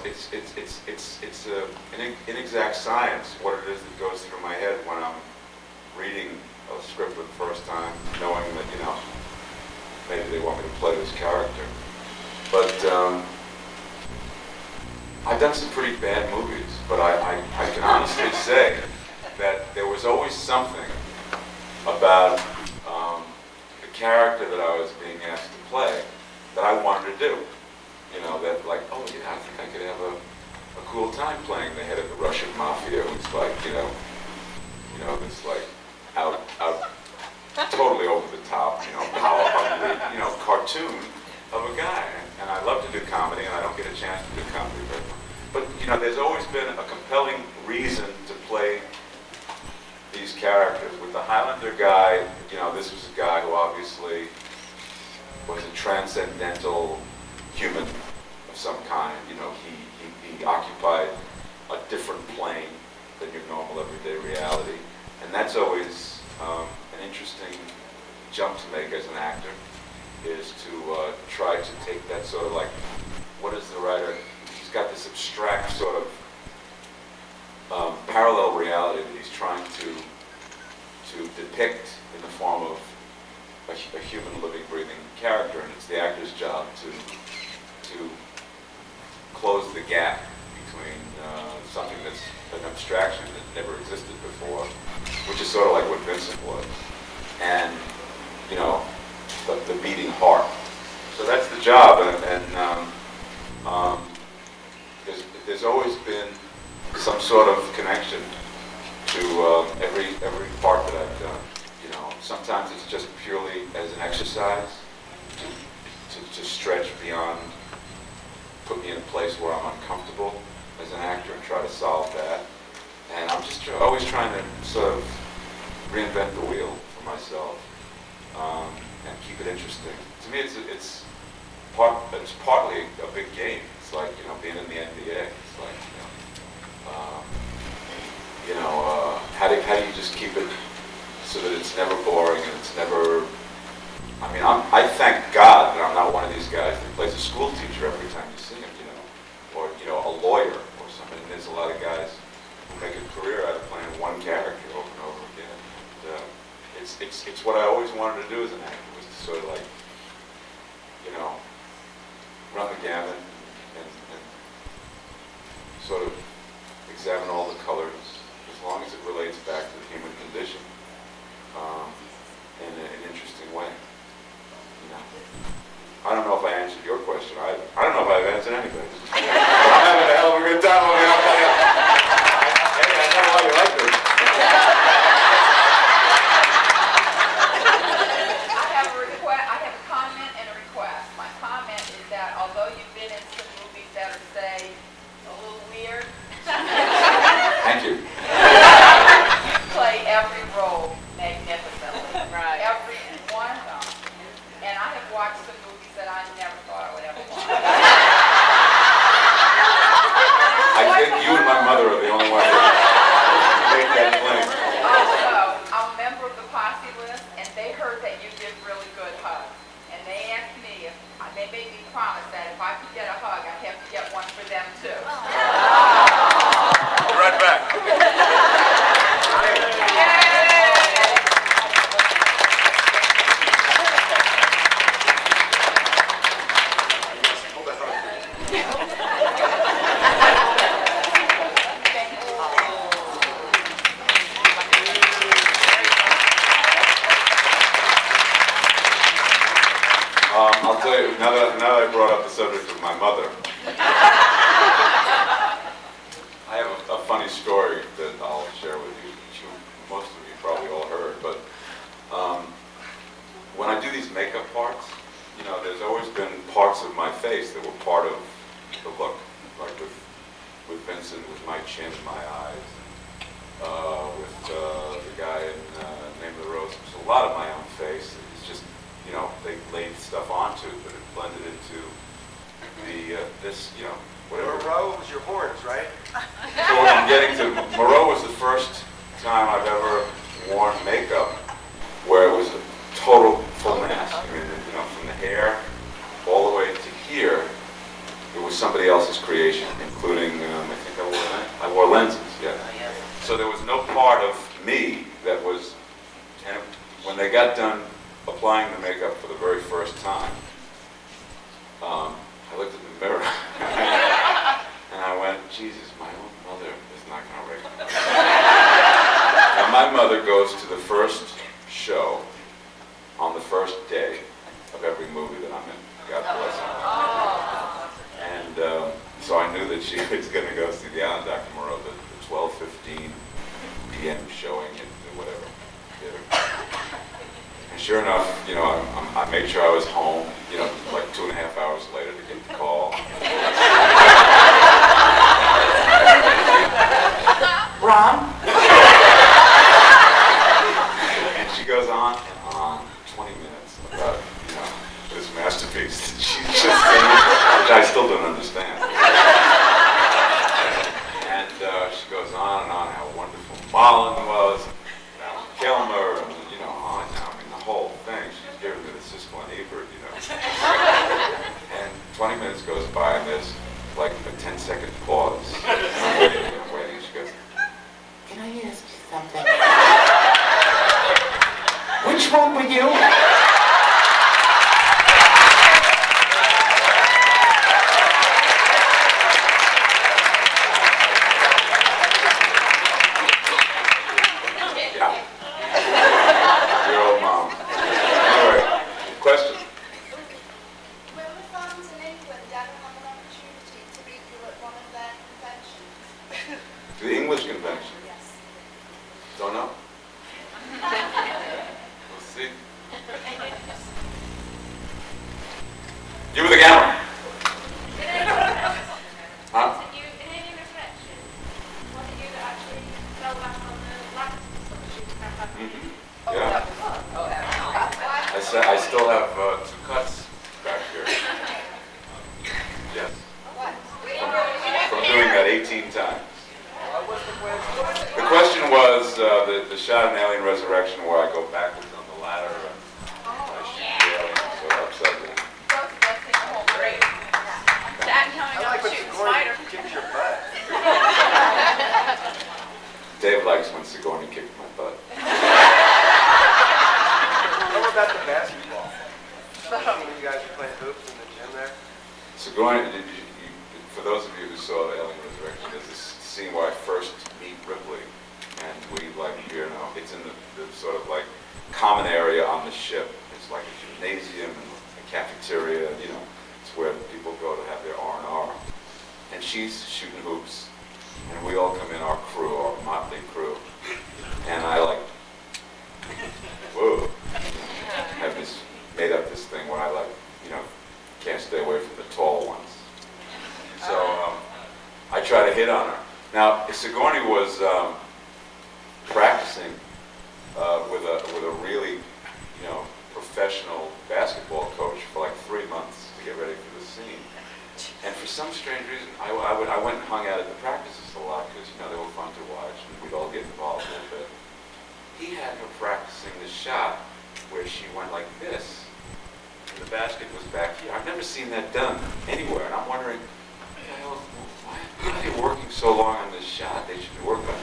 it's an inexact science what it is that goes through my head when I'm reading a script for the first time, knowing that, you know, maybe they want me to play this character. But I've done some pretty bad movies, but I can honestly say that there was always something about the character that I was being asked to play that I wanted to do. You know, that like, oh yeah, I think I could have a cool time playing the head of the Russian mafia who's like, you know, this like out, totally over the top, you know, power hungry, you know, cartoon of a guy. And I love to do comedy, and I don't get a chance to do comedy very much. But you know, there's always been a compelling reason to play these characters. With the Highlander guy, you know, this was a guy who obviously was a transcendental human of some kind. You know, he occupied a different plane than your normal everyday reality. And that's always an interesting jump to make as an actor, is to try to take that sort of like, what is the writer, he's got this abstract sort of parallel reality that he's trying to depict in the form of a human living, breathing character, and it's the actor's job to close the gap between something that's an abstraction that never existed before, which is sort of like what Vincent was, and you know, the beating heart. So that's the job, and there's always been some sort of connection to every part that I've done. You know, sometimes it's just purely as an exercise to stretch beyond, put me in a place where I'm uncomfortable as an actor and try to solve that. And I'm just always trying to sort of reinvent the wheel for myself and keep it interesting. To me, it's partly a big game. It's like, you know, being in the NBA. It's like, how do you just keep it so that it's never boring and it's never. I mean, I thank God that I'm not one of these guys that plays a school teacher every time you see him, you know, or a lawyer or something. And there's a lot of guys who make a career out of playing one character over and over again. And, it's what I always wanted to do as an actor, was to sort of like, you know, run the gamut and sort of examine all the colors, as long as it relates back to the human condition in an interesting way. You know, I don't know if I answered your question. I don't know if I've answered anything. But I'm having a hell of a good time over here. Hey, I know how you like this. I have a comment and a request. My comment is that although you've been in some movies that are, say, a little weird, thank you. you play every role magnificently. Right. Every one of them. And I have watched some movies that I never thought I would ever watch. I think you and my mother are the only ones that make that claim. Also, I'm a member of the posse list, and they heard that you give really good hugs. And they asked me, they made me promise that if I could get a hug, I'd have to get one for them too. I'll be right back. I'll tell you, now that I brought up the subject of my mother, I have a funny story that I'll share with you, which most of you probably all heard, but when I do these makeup parts, you know, there's always been parts of my face that were part of the look, like with Vincent, with my chin, my eyes, with the guy in Name of the Rose. There's a lot of my own face. It's just, you know, they laid stuff onto, but it blended into the this, you know, whatever. Moreau was your horns, right? So what I'm getting to, Moreau was the first time I've ever worn makeup where it was a total full mask. I mean, you know, from the hair all the way to here, it was somebody else's creation, including, I think I wore lenses, yeah. So there was no part of me that was, and when they got done applying the makeup for the very first time, I looked at the mirror and I went, Jesus, my own mother is not going to recognize me. Now my mother goes to the first show on the first day of every movie that I'm in. God bless her. And so I knew that she was going to go see the Alan Dr. Moreau, the 12:15 p.m. showing at whatever theater. And sure enough, you know, I made sure I was home, you know, like 2.5 hours later to get the call. Ron? And she goes on and on, 20 minutes about, you know, this masterpiece that she's just saying, which I still don't understand. And she goes on and on how wonderful Marlon was, and Alan Kilmer, and you know, on and on. I mean, the whole thing. She's giving me the Siskel and Ebert, you know. And 20 minutes goes by, and there's like a 10-second pause. And I'm waiting, and she goes, "Can I ask you something? Which one were you?" The English convention? Yes. Don't know? We'll see. You with the camera. Huh? Was it you in any reflection? Was it you that actually fell back on the last shoot back? Yeah. I still have 2 cuts back here. Yes. From doing that 18 times. The question was the shot in Alien Resurrection where I go backwards on the ladder and I shoot the alien sort of upside down. Dad telling me to shoot spider. Dave likes when Sigourney kicked my butt. What about the basketball? You guys were playing hoops in the gym there? Sigourney, for those of you who saw Alien Resurrection, there's this scene where I first meet Ripley, and we like, you know, it's in the sort of like common area on the ship. It's like a gymnasium and a cafeteria, you know, it's where people go to have their R&R. And she's shooting hoops, and we all come in, our crew, our motley crew, and I like, whoa, have this, made up this thing where I like, you know, can't stay away from the tall ones. So I try to hit on her. Now, Sigourney was practicing with a really, you know, professional basketball coach for like 3 months to get ready for the scene. And for some strange reason, I went and hung out at the practices a lot because, you know, they were fun to watch and we'd all get involved a little bit. He had her practicing the shot where she went like this, and the basket was back here. I've never seen that done anywhere, and I'm wondering, why are they working so long on this shot? They should be working on